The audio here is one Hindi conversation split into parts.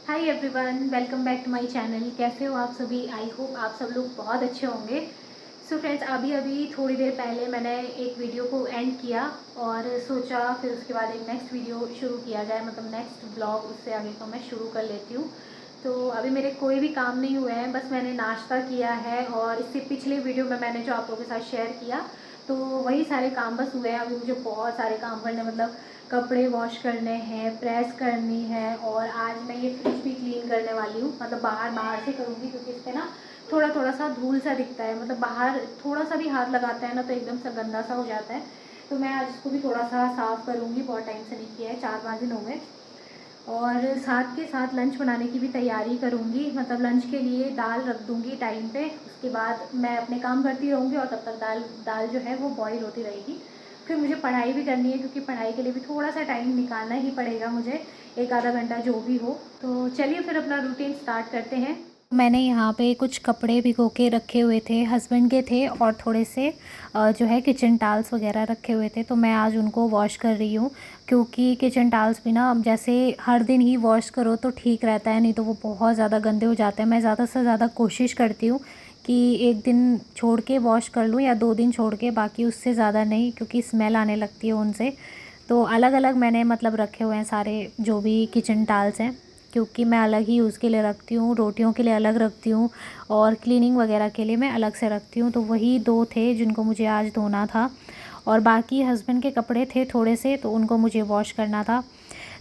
Hi everyone, welcome back to my channel. कैसे हो आप सभी? आई होप आप सब लोग बहुत अच्छे होंगे। सो फ्रेंड्स, अभी अभी थोड़ी देर पहले मैंने एक वीडियो को एंड किया और सोचा फिर उसके बाद एक नेक्स्ट वीडियो शुरू किया जाए, मतलब नेक्स्ट ब्लॉग उससे आगे का मैं शुरू कर लेती हूँ। तो अभी मेरे कोई भी काम नहीं हुए हैं, बस मैंने नाश्ता किया है और इससे पिछले वीडियो में मैंने जो आप लोगों के साथ शेयर किया तो वही सारे काम बस हुए हैं। अभी मुझे बहुत सारे काम करने, मतलब कपड़े वॉश करने हैं, प्रेस करनी है और आज मैं ये फ्रिज भी क्लीन करने वाली हूँ। मतलब बाहर से करूँगी क्योंकि इस पर ना थोड़ा थोड़ा सा धूल सा दिखता है, मतलब बाहर थोड़ा सा भी हाथ लगाते हैं ना तो एकदम सा गंदा सा हो जाता है। तो मैं आज इसको भी थोड़ा सा साफ़ करूँगी, बहुत टाइम से नहीं किया है, 4-5 दिन हो गए। और साथ के साथ लंच बनाने की भी तैयारी करूँगी, मतलब लंच के लिए दाल रख दूँगी टाइम पे। उसके बाद मैं अपने काम करती रहूँगी और तब तक दाल दाल जो है वो बॉईल होती रहेगी। फिर मुझे पढ़ाई भी करनी है क्योंकि पढ़ाई के लिए भी थोड़ा सा टाइम निकालना ही पड़ेगा मुझे, एक आधा घंटा जो भी हो। तो चलिए फिर अपना रूटीन स्टार्ट करते हैं। मैंने यहाँ पे कुछ कपड़े भिगो के रखे हुए थे, हस्बैंड के थे, और थोड़े से जो है किचन टाल्स वगैरह रखे हुए थे, तो मैं आज उनको वॉश कर रही हूँ। क्योंकि किचन टाल्स भी ना अब जैसे हर दिन ही वॉश करो तो ठीक रहता है, नहीं तो वो बहुत ज़्यादा गंदे हो जाते हैं। मैं ज़्यादा से ज़्यादा कोशिश करती हूँ कि एक दिन छोड़ के वॉश कर लूँ या 2 दिन छोड़ के, बाकी उससे ज़्यादा नहीं, क्योंकि स्मेल आने लगती है उनसे। तो अलग अलग मैंने मतलब रखे हुए हैं सारे जो भी किचन टाल्स हैं, क्योंकि मैं अलग ही यूज़ के लिए रखती हूँ, रोटियों के लिए अलग रखती हूँ और क्लीनिंग वगैरह के लिए मैं अलग से रखती हूँ। तो वही 2 थे जिनको मुझे आज धोना था और बाकी हस्बैंड के कपड़े थे थोड़े से, तो उनको मुझे वॉश करना था।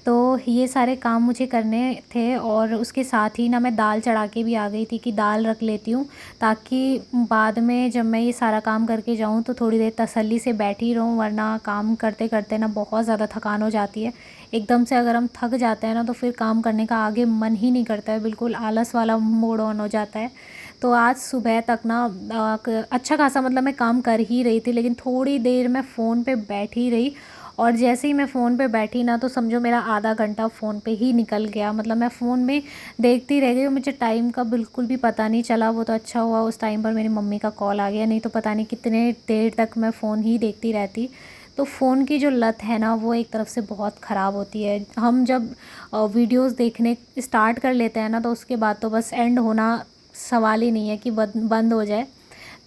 तो ये सारे काम मुझे करने थे और उसके साथ ही ना मैं दाल चढ़ा के भी आ गई थी कि दाल रख लेती हूँ, ताकि बाद में जब मैं ये सारा काम करके जाऊँ तो थोड़ी देर तसल्ली से बैठी रहूँ, वरना काम करते करते ना बहुत ज़्यादा थकान हो जाती है। एकदम से अगर हम थक जाते हैं ना तो फिर काम करने का आगे मन ही नहीं करता है, बिल्कुल आलस वाला मोड ऑन हो जाता है। तो आज सुबह तक ना अच्छा खासा मतलब मैं काम कर ही रही थी, लेकिन थोड़ी देर मैं फ़ोन पे बैठी रही और जैसे ही मैं फ़ोन पे बैठी ना तो समझो मेरा आधा घंटा फ़ोन पे ही निकल गया। मतलब मैं फ़ोन में देखती रह गई और मुझे टाइम का बिल्कुल भी पता नहीं चला। वो तो अच्छा हुआ उस टाइम पर मेरी मम्मी का कॉल आ गया, नहीं तो पता नहीं कितने देर तक मैं फ़ोन ही देखती रहती। तो फ़ोन की जो लत है ना वो एक तरफ से बहुत ख़राब होती है। हम जब वीडियोज़ देखने स्टार्ट कर लेते हैं ना तो उसके बाद तो बस एंड होना सवाल ही नहीं है कि बंद हो जाए।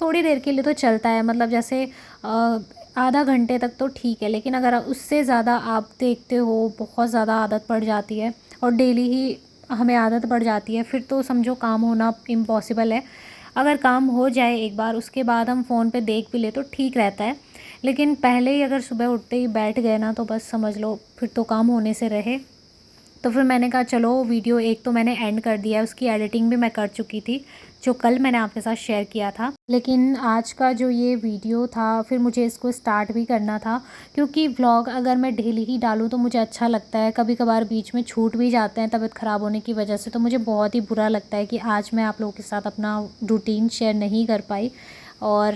थोड़ी देर के लिए तो चलता है, मतलब जैसे आधा घंटे तक तो ठीक है, लेकिन अगर उससे ज़्यादा आप देखते हो, बहुत ज़्यादा आदत पड़ जाती है और डेली ही हमें आदत पड़ जाती है, फिर तो समझो काम होना इम्पॉसिबल है। अगर काम हो जाए एक बार, उसके बाद हम फ़ोन पे देख भी ले तो ठीक रहता है, लेकिन पहले ही अगर सुबह उठते ही बैठ गए ना तो बस समझ लो फिर तो काम होने से रहे। तो फिर मैंने कहा चलो वीडियो एक तो मैंने एंड कर दिया है, उसकी एडिटिंग भी मैं कर चुकी थी जो कल मैंने आपके साथ शेयर किया था। लेकिन आज का जो ये वीडियो था फिर मुझे इसको स्टार्ट भी करना था, क्योंकि व्लॉग अगर मैं डेली ही डालूँ तो मुझे अच्छा लगता है। कभी कभार बीच में छूट भी जाते हैं तबीयत ख़राब होने की वजह से, तो मुझे बहुत ही बुरा लगता है कि आज मैं आप लोगों के साथ अपना रूटीन शेयर नहीं कर पाई। और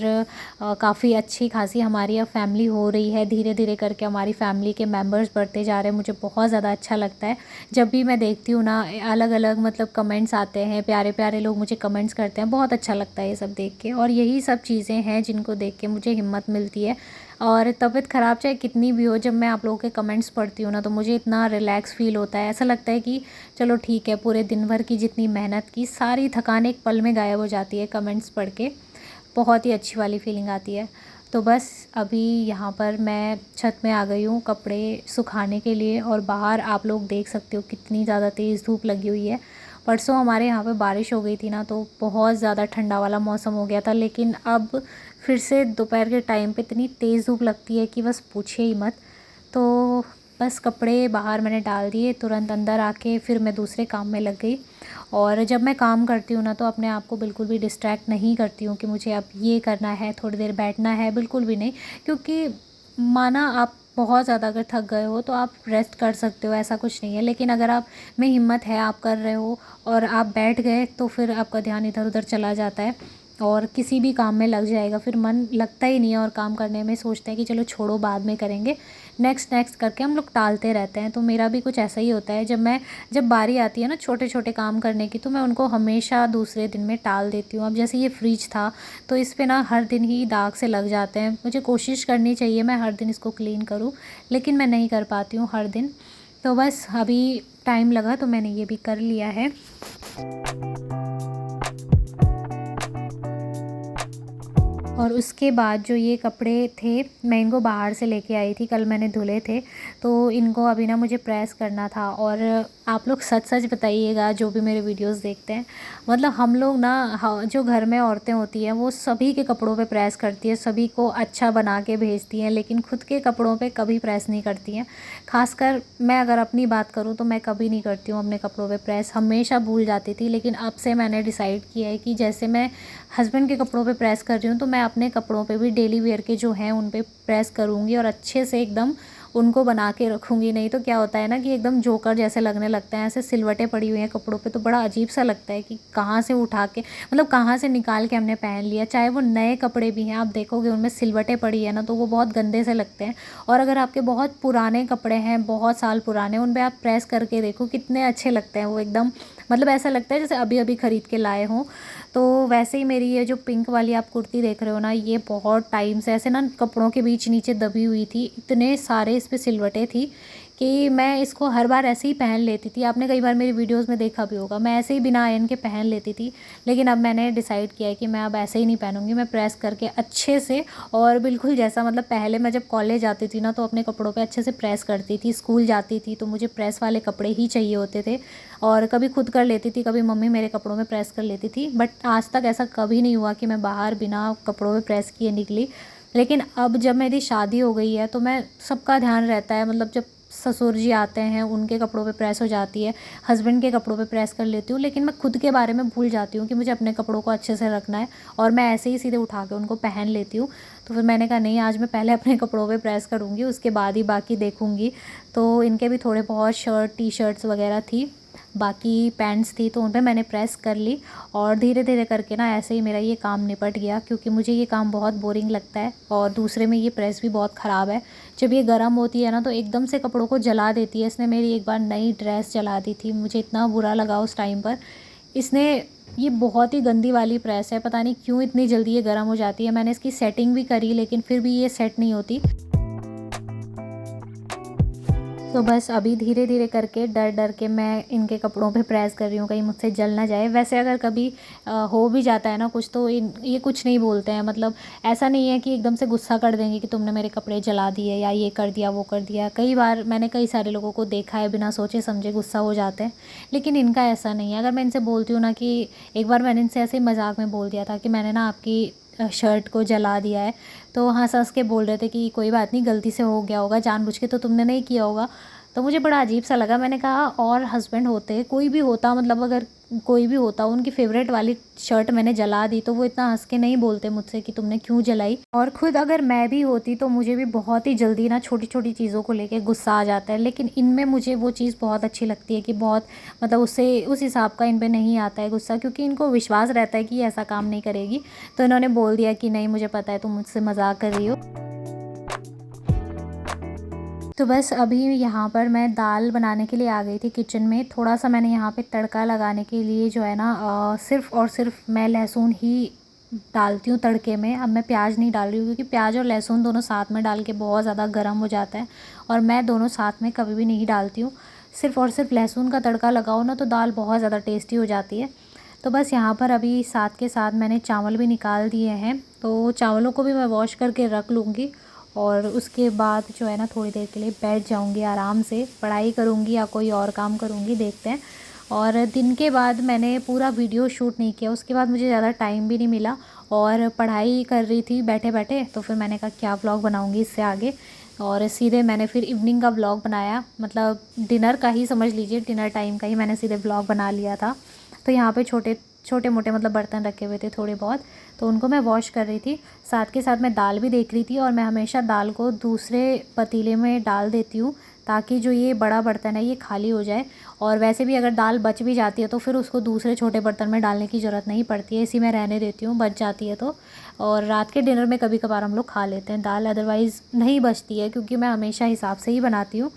काफ़ी अच्छी खासी हमारी अब फैमिली हो रही है, धीरे धीरे करके हमारी फैमिली के मेंबर्स बढ़ते जा रहे हैं। मुझे बहुत ज़्यादा अच्छा लगता है जब भी मैं देखती हूँ ना, अलग अलग मतलब कमेंट्स आते हैं, प्यारे प्यारे लोग मुझे कमेंट्स करते हैं, बहुत अच्छा लगता है ये सब देख के। और यही सब चीज़ें हैं जिनको देख के मुझे हिम्मत मिलती है। और तबीयत ख़राब चाहे कितनी भी हो, जब मैं आप लोगों के कमेंट्स पढ़ती हूँ ना तो मुझे इतना रिलैक्स फ़ील होता है। ऐसा लगता है कि चलो ठीक है, पूरे दिन भर की जितनी मेहनत की सारी थकान एक पल में गायब हो जाती है कमेंट्स पढ़ के। बहुत ही अच्छी वाली फीलिंग आती है। तो बस अभी यहाँ पर मैं छत में आ गई हूँ कपड़े सुखाने के लिए, और बाहर आप लोग देख सकते हो कितनी ज़्यादा तेज़ धूप लगी हुई है। परसों हमारे यहाँ पे बारिश हो गई थी ना तो बहुत ज़्यादा ठंडा वाला मौसम हो गया था, लेकिन अब फिर से दोपहर के टाइम पे इतनी तेज़ धूप लगती है कि बस पूछिए ही मत। तो बस कपड़े बाहर मैंने डाल दिए, तुरंत अंदर आके फिर मैं दूसरे काम में लग गई। और जब मैं काम करती हूँ ना तो अपने आप को बिल्कुल भी डिस्ट्रैक्ट नहीं करती हूँ कि मुझे अब ये करना है, थोड़ी देर बैठना है, बिल्कुल भी नहीं। क्योंकि माना आप बहुत ज़्यादा अगर थक गए हो तो आप रेस्ट कर सकते हो, ऐसा कुछ नहीं है, लेकिन अगर आप में हिम्मत है, आप कर रहे हो और आप बैठ गए तो फिर आपका ध्यान इधर उधर चला जाता है और किसी भी काम में लग जाएगा, फिर मन लगता ही नहीं है और काम करने में सोचते हैं कि चलो छोड़ो बाद में करेंगे, नेक्स्ट नेक्स्ट करके हम लोग टालते रहते हैं। तो मेरा भी कुछ ऐसा ही होता है, जब बारी आती है ना छोटे छोटे काम करने की तो मैं उनको हमेशा दूसरे दिन में टाल देती हूँ। अब जैसे ये फ्रिज था तो इस पे ना हर दिन ही दाग से लग जाते हैं, मुझे कोशिश करनी चाहिए मैं हर दिन इसको क्लीन करूँ, लेकिन मैं नहीं कर पाती हूँ हर दिन। तो बस अभी टाइम लगा तो मैंने ये भी कर लिया है। और उसके बाद जो ये कपड़े थे मैं इनको बाहर से लेके आई थी, कल मैंने धुले थे, तो इनको अभी ना मुझे प्रेस करना था। और आप लोग सच सच बताइएगा जो भी मेरे वीडियोस देखते हैं, मतलब हम लोग ना जो घर में औरतें होती हैं वो सभी के कपड़ों पे प्रेस करती है, सभी को अच्छा बना के भेजती हैं, लेकिन खुद के कपड़ों पे कभी प्रेस नहीं करती हैं। खासकर मैं अगर अपनी बात करूँ तो मैं कभी नहीं करती हूँ अपने कपड़ों पे प्रेस, हमेशा भूल जाती थी। लेकिन अब से मैंने डिसाइड किया है कि जैसे मैं हस्बैंड के कपड़ों पे प्रेस कर रही हूँ तो मैं अपने कपड़ों पे भी डेली वेयर के जो हैं उन पे प्रेस करूँगी और अच्छे से एकदम उनको बना के रखूँगी। नहीं तो क्या होता है ना कि एकदम जोकर जैसे लगने लगते हैं, ऐसे सिलवटें पड़ी हुई हैं कपड़ों पे, तो बड़ा अजीब सा लगता है कि कहाँ से उठा के, मतलब कहाँ से निकाल के हमने पहन लिया। चाहे वो नए कपड़े भी हैं, आप देखोगे उनमें सिलवटें पड़ी है ना तो वो बहुत गंदे से लगते हैं। और अगर आपके बहुत पुराने कपड़े हैं, बहुत साल पुराने, उन पर आप प्रेस करके देखो कितने अच्छे लगते हैं वो एकदम, मतलब ऐसा लगता है जैसे अभी अभी ख़रीद के लाए हों। तो वैसे ही मेरी ये जो पिंक वाली आप कुर्ती देख रहे हो ना, ये बहुत टाइम से ऐसे ना कपड़ों के बीच नीचे दबी हुई थी, इतने सारे इस पे सिलवटें थी कि मैं इसको हर बार ऐसे ही पहन लेती थी। आपने कई बार मेरी वीडियोस में देखा भी होगा, मैं ऐसे ही बिना आयरन के पहन लेती थी। लेकिन अब मैंने डिसाइड किया है कि मैं अब ऐसे ही नहीं पहनूंगी, मैं प्रेस करके अच्छे से, और बिल्कुल जैसा, मतलब पहले मैं जब कॉलेज जाती थी ना तो अपने कपड़ों पे अच्छे से प्रेस करती थी, स्कूल जाती थी तो मुझे प्रेस वाले कपड़े ही चाहिए होते थे। और कभी खुद कर लेती थी, कभी मम्मी मेरे कपड़ों में प्रेस कर लेती थी, बट आज तक ऐसा कभी नहीं हुआ कि मैं बाहर बिना कपड़ों में प्रेस किए निकली। लेकिन अब जब मेरी शादी हो गई है तो मैं, सबका ध्यान रहता है, मतलब जब ससुर जी आते हैं उनके कपड़ों पे प्रेस हो जाती है, हस्बैंड के कपड़ों पे प्रेस कर लेती हूँ, लेकिन मैं खुद के बारे में भूल जाती हूँ कि मुझे अपने कपड़ों को अच्छे से रखना है, और मैं ऐसे ही सीधे उठा के उनको पहन लेती हूँ। तो फिर मैंने कहा नहीं, आज मैं पहले अपने कपड़ों पे प्रेस करूँगी, उसके बाद ही बाकी देखूँगी। तो इनके भी थोड़े बहुत शर्ट टी शर्ट्स वगैरह थी, बाकी पैंट्स थी, तो उन पे मैंने प्रेस कर ली। और धीरे धीरे करके ना ऐसे ही मेरा ये काम निपट गया, क्योंकि मुझे ये काम बहुत बोरिंग लगता है, और दूसरे में ये प्रेस भी बहुत ख़राब है। जब ये गर्म होती है ना तो एकदम से कपड़ों को जला देती है। इसने मेरी एक बार नई ड्रेस जला दी थी, मुझे इतना बुरा लगा उस टाइम पर। इसने, ये बहुत ही गंदी वाली प्रेस है, पता नहीं क्यों इतनी जल्दी ये गर्म हो जाती है। मैंने इसकी सेटिंग भी करी लेकिन फिर भी ये सेट नहीं होती। तो बस अभी धीरे धीरे करके डर डर के मैं इनके कपड़ों पे प्रेस कर रही हूँ, कहीं मुझसे जल ना जाए। वैसे अगर कभी हो भी जाता है ना कुछ, तो ये कुछ नहीं बोलते हैं, मतलब ऐसा नहीं है कि एकदम से गुस्सा कर देंगे कि तुमने मेरे कपड़े जला दिए या ये कर दिया वो कर दिया। कई बार मैंने कई सारे लोगों को देखा है बिना सोचे समझे गुस्सा हो जाते हैं, लेकिन इनका ऐसा नहीं है। अगर मैं इनसे बोलती हूँ ना, कि एक बार मैंने इनसे ऐसे ही मजाक में बोल दिया था कि मैंने ना आपकी शर्ट को जला दिया है, तो हंस हंस के बोल रहे थे कि कोई बात नहीं, गलती से हो गया होगा, जानबूझ के तो तुमने नहीं किया होगा। तो मुझे बड़ा अजीब सा लगा। मैंने कहा और हस्बैंड होते, कोई भी होता, मतलब अगर कोई भी होता, उनकी फेवरेट वाली शर्ट मैंने जला दी तो वो इतना हंस के नहीं बोलते मुझसे कि तुमने क्यों जलाई। और खुद अगर मैं भी होती तो मुझे भी बहुत ही जल्दी ना छोटी छोटी चीज़ों को लेके गुस्सा आ जाता है, लेकिन इनमें मुझे वो चीज़ बहुत अच्छी लगती है कि बहुत, मतलब उससे उस हिसाब का इन पे नहीं आता है गुस्सा, क्योंकि इनको विश्वास रहता है कि ये ऐसा काम नहीं करेगी। तो इन्होंने बोल दिया कि नहीं, मुझे पता है तुम मुझसे मजाक कर रही हो। तो बस अभी यहाँ पर मैं दाल बनाने के लिए आ गई थी किचन में। थोड़ा सा मैंने यहाँ पे तड़का लगाने के लिए जो है ना, सिर्फ़ और सिर्फ मैं लहसुन ही डालती हूँ तड़के में। अब मैं प्याज नहीं डाल रही हूँ, क्योंकि प्याज और लहसुन दोनों साथ में डाल के बहुत ज़्यादा गर्म हो जाता है, और मैं दोनों साथ में कभी भी नहीं डालती हूँ। सिर्फ़ और सिर्फ लहसुन का तड़का लगाओ ना तो दाल बहुत ज़्यादा टेस्टी हो जाती है। तो बस यहाँ पर अभी साथ के साथ मैंने चावल भी निकाल दिए हैं, तो चावलों को भी मैं वॉश करके रख लूँगी। और उसके बाद जो है ना थोड़ी देर के लिए बैठ जाऊंगी, आराम से पढ़ाई करूंगी या कोई और काम करूंगी, देखते हैं। और दिन के बाद मैंने पूरा वीडियो शूट नहीं किया, उसके बाद मुझे ज़्यादा टाइम भी नहीं मिला, और पढ़ाई कर रही थी बैठे बैठे, तो फिर मैंने कहा क्या व्लॉग बनाऊंगी इससे आगे। और सीधे मैंने फिर इवनिंग का व्लॉग बनाया, मतलब डिनर का ही समझ लीजिए, डिनर टाइम का ही मैंने सीधे व्लॉग बना लिया था। तो यहाँ पे छोटे छोटे मोटे मतलब बर्तन रखे हुए थे थोड़े बहुत, तो उनको मैं वॉश कर रही थी। साथ के साथ मैं दाल भी देख रही थी, और मैं हमेशा दाल को दूसरे पतीले में डाल देती हूँ ताकि जो ये बड़ा बर्तन है ये खाली हो जाए। और वैसे भी अगर दाल बच भी जाती है तो फिर उसको दूसरे छोटे बर्तन में डालने की ज़रूरत नहीं पड़ती है, इसी में रहने देती हूँ बच जाती है तो। और रात के डिनर में कभी कभार हम लोग खा लेते हैं दाल, अदरवाइज़ नहीं बचती है, क्योंकि मैं हमेशा हिसाब से ही बनाती हूँ।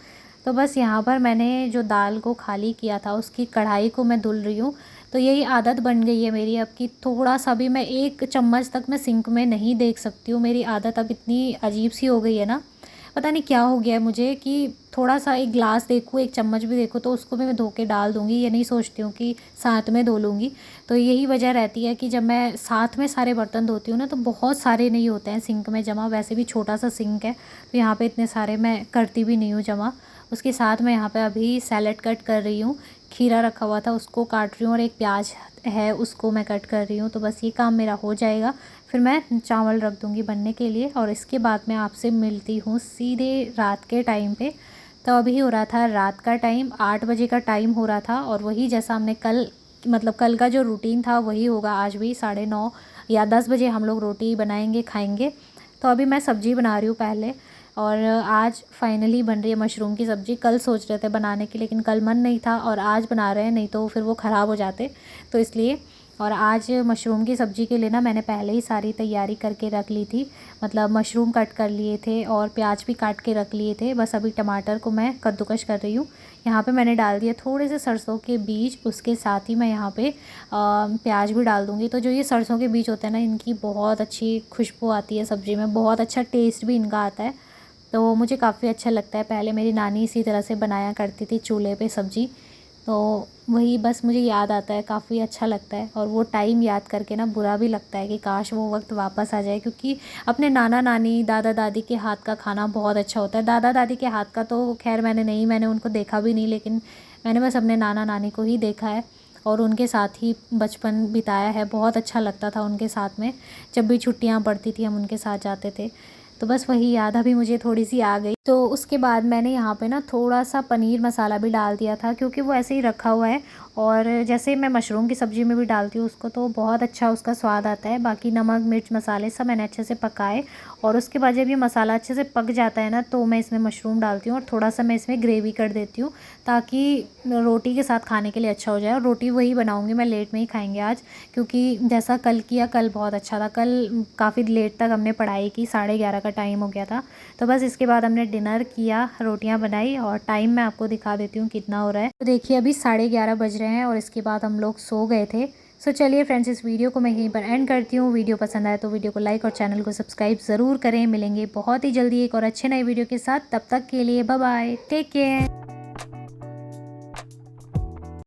तो बस यहाँ पर मैंने जो दाल को खाली किया था उसकी कढ़ाई को मैं धुल रही हूँ। तो यही आदत बन गई है मेरी अब की, थोड़ा सा भी मैं 1 चम्मच तक मैं सिंक में नहीं देख सकती हूँ। मेरी आदत अब इतनी अजीब सी हो गई है ना, पता नहीं क्या हो गया है मुझे कि थोड़ा सा एक ग्लास देखूँ, एक चम्मच भी देखूँ तो उसको भी मैं धो के डाल दूँगी, ये नहीं सोचती हूँ कि साथ में धो लूँगी। तो यही वजह रहती है कि जब मैं साथ में सारे बर्तन धोती हूँ ना तो बहुत सारे नहीं होते हैं सिंक में जमा, वैसे भी छोटा सा सिंक है तो यहाँ पे इतने सारे मैं करती भी नहीं हूँ जमा। उसके साथ मैं यहाँ पे अभी सैलेड कट कर रही हूँ, खीरा रखा हुआ था उसको काट रही हूँ और एक प्याज है उसको मैं कट कर रही हूँ। तो बस ये काम मेरा हो जाएगा, फिर मैं चावल रख दूँगी बनने के लिए और इसके बाद मैं आपसे मिलती हूँ सीधे रात के टाइम पे। तो अभी हो रहा था रात का टाइम, 8 बजे का टाइम हो रहा था और वही जैसा हमने कल मतलब कल का जो रूटीन था वही होगा आज भी, 9:30 या 10 बजे हम लोग रोटी बनाएंगे खाएंगे। तो अभी मैं सब्ज़ी बना रही हूँ पहले और आज फाइनली बन रही है मशरूम की सब्ज़ी। कल सोच रहे थे बनाने की लेकिन कल मन नहीं था और आज बना रहे हैं, नहीं तो फिर वो ख़राब हो जाते तो इसलिए। और आज मशरूम की सब्ज़ी के लिए ना मैंने पहले ही सारी तैयारी करके रख ली थी, मतलब मशरूम कट कर लिए थे और प्याज भी काट के रख लिए थे। बस अभी टमाटर को मैं कद्दूकश कर रही हूँ। यहाँ पे मैंने डाल दिया थोड़े से सरसों के बीज, उसके साथ ही मैं यहाँ पे प्याज भी डाल दूँगी। तो जो ये सरसों के बीज होते हैं ना इनकी बहुत अच्छी खुशबू आती है सब्ज़ी में, बहुत अच्छा टेस्ट भी इनका आता है तो मुझे काफ़ी अच्छा लगता है। पहले मेरी नानी इसी तरह से बनाया करती थी चूल्हे पे सब्ज़ी, तो वही बस मुझे याद आता है, काफ़ी अच्छा लगता है। और वो टाइम याद करके ना बुरा भी लगता है कि काश वो वक्त वापस आ जाए, क्योंकि अपने नाना नानी दादा दादी के हाथ का खाना बहुत अच्छा होता है। दादा दादी के हाथ का तो खैर मैंने उनको देखा भी नहीं, लेकिन मैंने बस अपने नाना नानी को ही देखा है और उनके साथ ही बचपन बिताया है। बहुत अच्छा लगता था उनके साथ में, जब भी छुट्टियाँ पड़ती थी हम उनके साथ जाते थे। तो बस वही याद अभी मुझे थोड़ी सी आ गई। तो उसके बाद मैंने यहाँ पे ना थोड़ा सा पनीर मसाला भी डाल दिया था, क्योंकि वो ऐसे ही रखा हुआ है और जैसे मैं मशरूम की सब्ज़ी में भी डालती हूँ उसको तो बहुत अच्छा उसका स्वाद आता है। बाकी नमक मिर्च मसाले सब मैंने अच्छे से पकाए और उसके बाद जब ये मसाला अच्छे से पक जाता है ना तो मैं इसमें मशरूम डालती हूँ और थोड़ा सा मैं इसमें ग्रेवी कर देती हूँ ताकि रोटी के साथ खाने के लिए अच्छा हो जाए। और रोटी वही बनाऊँगी मैं, लेट में ही खाएँगे आज, क्योंकि जैसा कल किया कल बहुत अच्छा था। कल काफ़ी लेट तक हमने पढ़ाई की, 11:30 का टाइम हो गया था। तो बस इसके बाद हमने डिनर किया, रोटियां बनाई और टाइम मैं आपको दिखा देती हूँ कितना हो रहा है। तो देखिए अभी 11:30 बज रहे हैं और इसके बाद हम लोग सो गए थे। सो चलिए फ्रेंड्स, इस वीडियो को मैं यहीं पर एंड करती हूँ। वीडियो पसंद आए तो वीडियो को लाइक और चैनल को सब्सक्राइब ज़रूर करें। मिलेंगे बहुत ही जल्दी एक और अच्छे नए वीडियो के साथ, तब तक के लिए बाय बाय, टेक केयर।